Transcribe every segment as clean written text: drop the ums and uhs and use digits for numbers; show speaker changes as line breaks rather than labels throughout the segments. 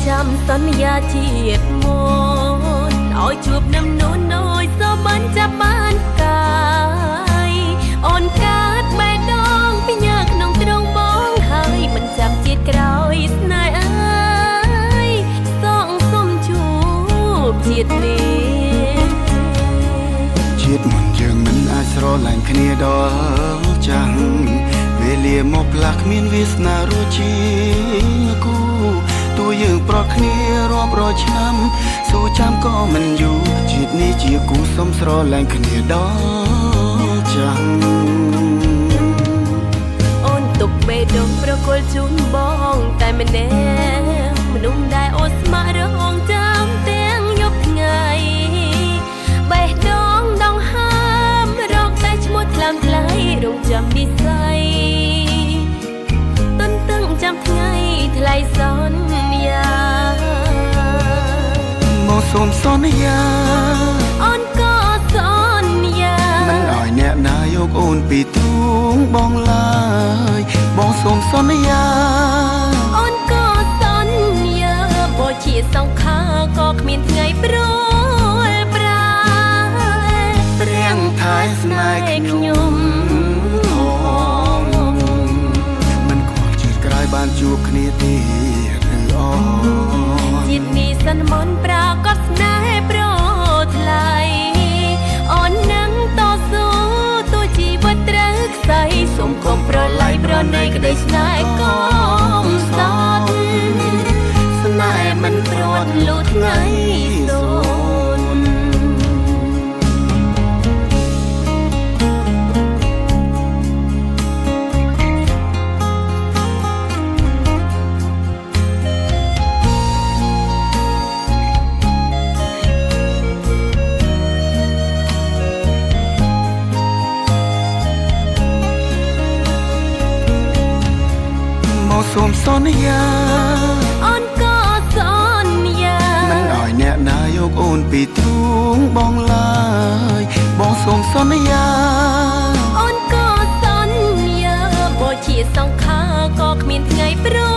ចាំសន្យាជាតិមុនឲ្យជួបនឹមនួនអើយសបានចាប់បានកាយអូនកាត់បេះដូងពីញើក្នុងទ្រង់បងហើយមិនចាំជាតិក្រោយស្នេហ៍អើយសងសុំជួបជាតិនេះ
ជាតិមុនយើងមិនអាចស្រឡាញ់គ្នាដល់ចាំងវេលាមកផ្លាស់គ្មានវាសនារស់ជាគូតួយើងប្រត់គ្នារាប់រយឆ្នាំសូចាំក៏មិនយូរជាតិនេះជាគូសុំស្រឡាញ់គ្នាដល់ចាំង
អូនទុកបេះដូងប្រគល់ជូនបងតែម្នាក់មនុស្សដែលអូនស្ម័គ្ររងចាំទាំងយប់ថ្ងៃបេះដូងដងហើមរកតែឈ្មោះថ្លើមថ្លៃរងចាំនិស្ស័យទន្ទឹងចាំថ្ងៃថ្លៃសន្យា
មកសូមសន្យា
អូនក៏សន្យា
មិនឲ្យអ្នកណាយកអូនពីទ្រូងបងឡើយបងសូមសន្យា
អូនក៏សន្យាបើជាសង្ខារក៏គ្មានថ្ងៃព្រួលប្រា
ព្រៀងថែស្នេហ៍ខ្ញុំមិនខ្វល់ជាតិក្រោយបានជួបគ្នាទៀតឬអ
ជាតិនេះសិនមនប្រាកដស្នេហ៍ប្រថ្លៃអូននឹងតស៊ូទោះជីវិតត្រូវខ្សែសូមកុំប្រឡ័យប្រណីក្តីស្នេហ៍កុំសត់ស្នេហ៍មិនព្រាត់លូតថ្ងៃសូន្យ
សូមសន្យា
អូនក៏សន្យា
មិនឲ្យអ្នកណាយកអូនពីទ្រូងបងឡើយបងសូមសន្យា
អូនក៏សន្យាបើជាសង្ខារក៏គ្មានថ្ងៃព្រួ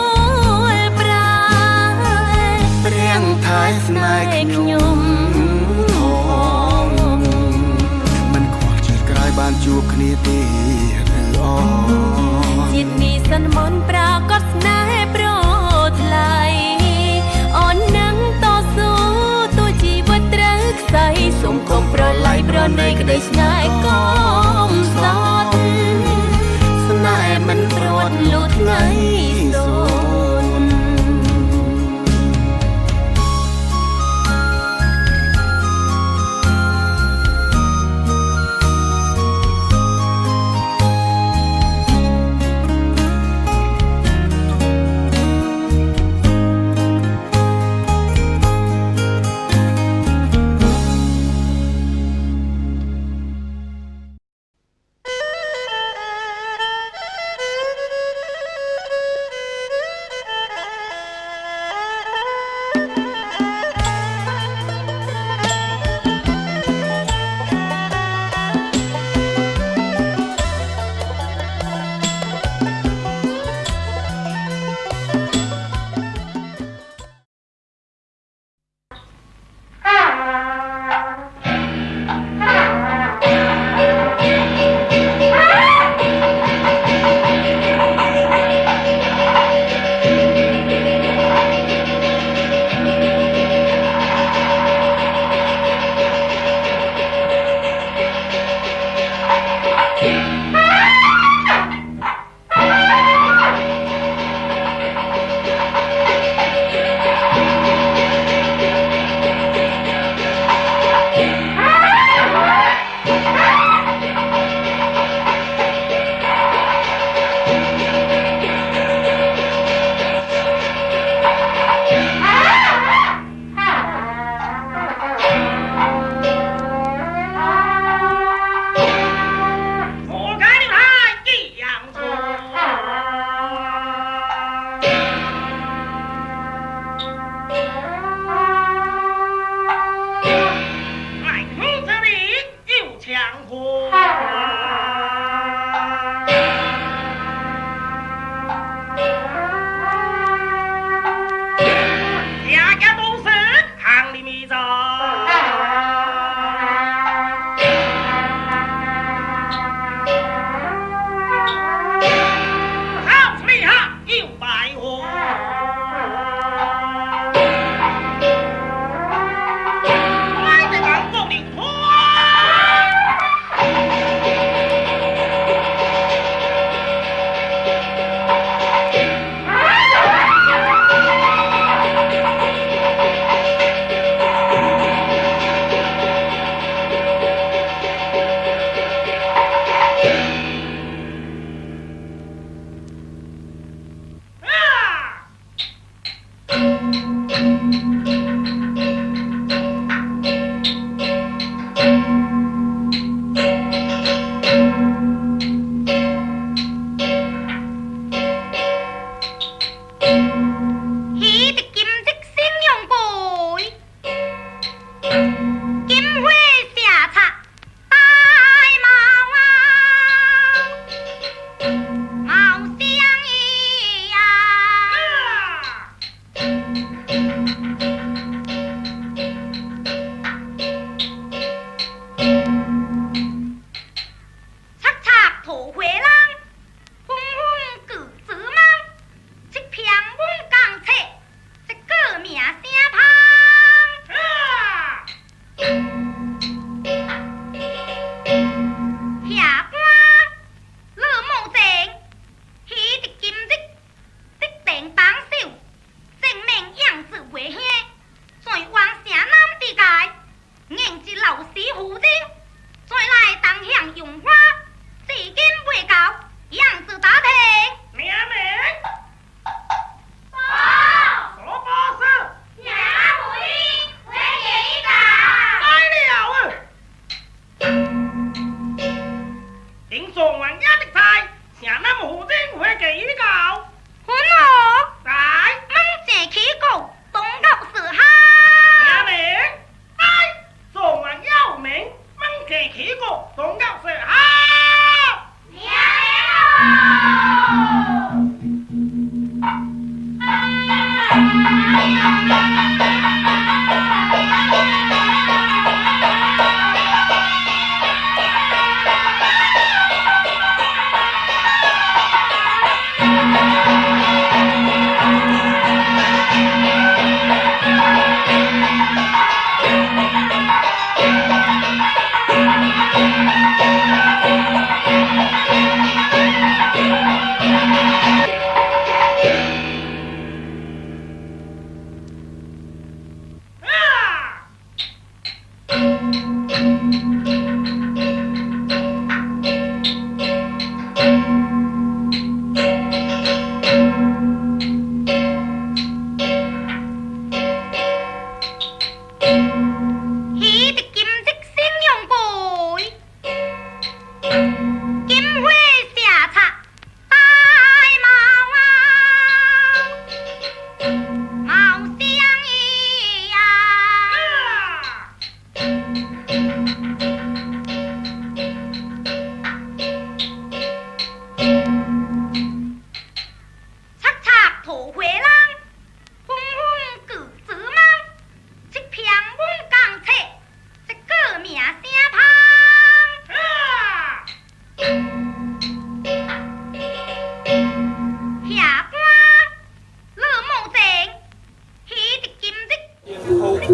លប្រា
ព្រៀងថែស្នេហ៍ខ្ញុំមិនខ្វល់ជាតិក្រោយបានជួបគ្នាទៀតឬអ
ជាតិនេះសិនមនប្រាកដស្នេហ៍ប្រថ្លៃអូននឹងតស៊ូទោះជីវិតត្រូវខ្សែសូមកុំប្រឡ័យប្រណីក្តីស្នេហ៍កុំស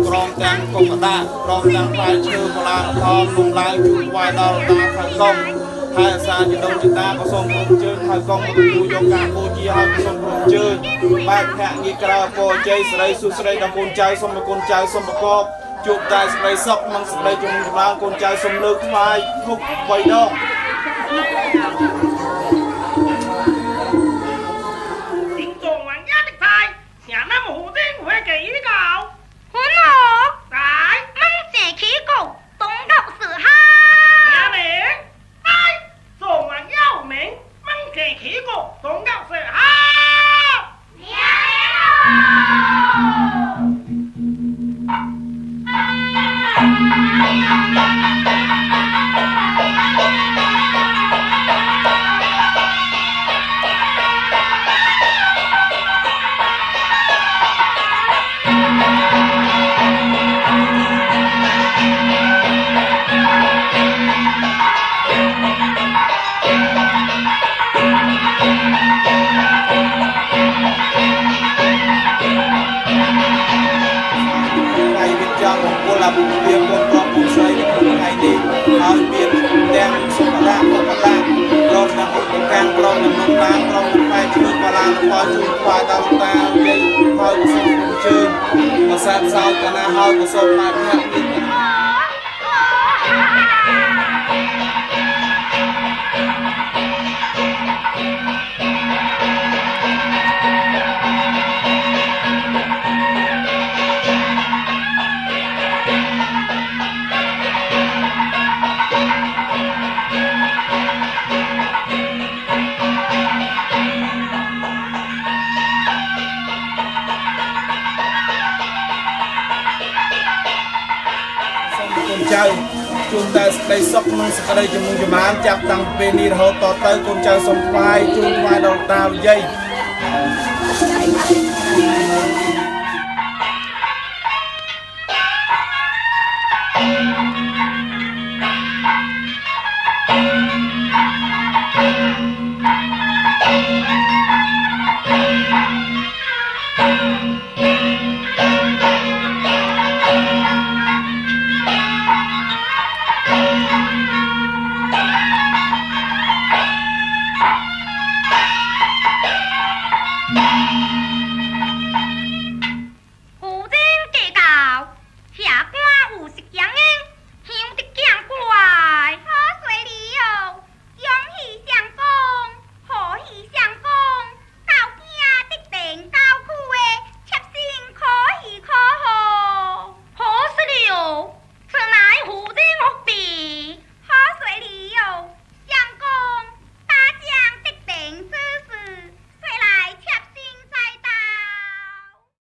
กรองแตงกบตากรองแตงไฟเชื่อโบราณพร้อมลงลายจุดวายดาวตาทางกองไทยสารจะดงจิตตาก็ส่งกลุ่มเชิญไทยกองมาดูโยกาโบจีให้ก็ส่งกลุ่มเชิญบ้านแพงยีกระโปใจสไลสุสไลดำกุญใจสมกุญใจสมประกอบจุกใจสไลซอกมังสไลจุงกลางกุญใจสมเลิกไฟทุกใบดอก
听众玩家的台，下面木丁会给预告。
หุ่นหมู
来，
มั่งเจ๋ขี้กบตรงดอกเสือห้า
下面，来，众玩要名，猛给起个东告是好。
เพียงบนกรองผู้ใช้ไอ้ดีเอาเปลี่ยนแดงสุภาพสุภาพกรองน้ำอุปกรณ์กรองน้ำน้ำตาลกรองน้ำไฟชื่อปลาพอชื่อควายดาวตาเย็นพอส่งชื่อมาแซ่บเศร้ากันนะเฮาก็ส่งมาแค่นี้ คนเจ้าจุนแต่ได้ซอกมังสกได้จมูกจมานจับตังเป็นนิรโหต่อเตยคนเจ้าสมควายจุนควายดอกดาวใหญ่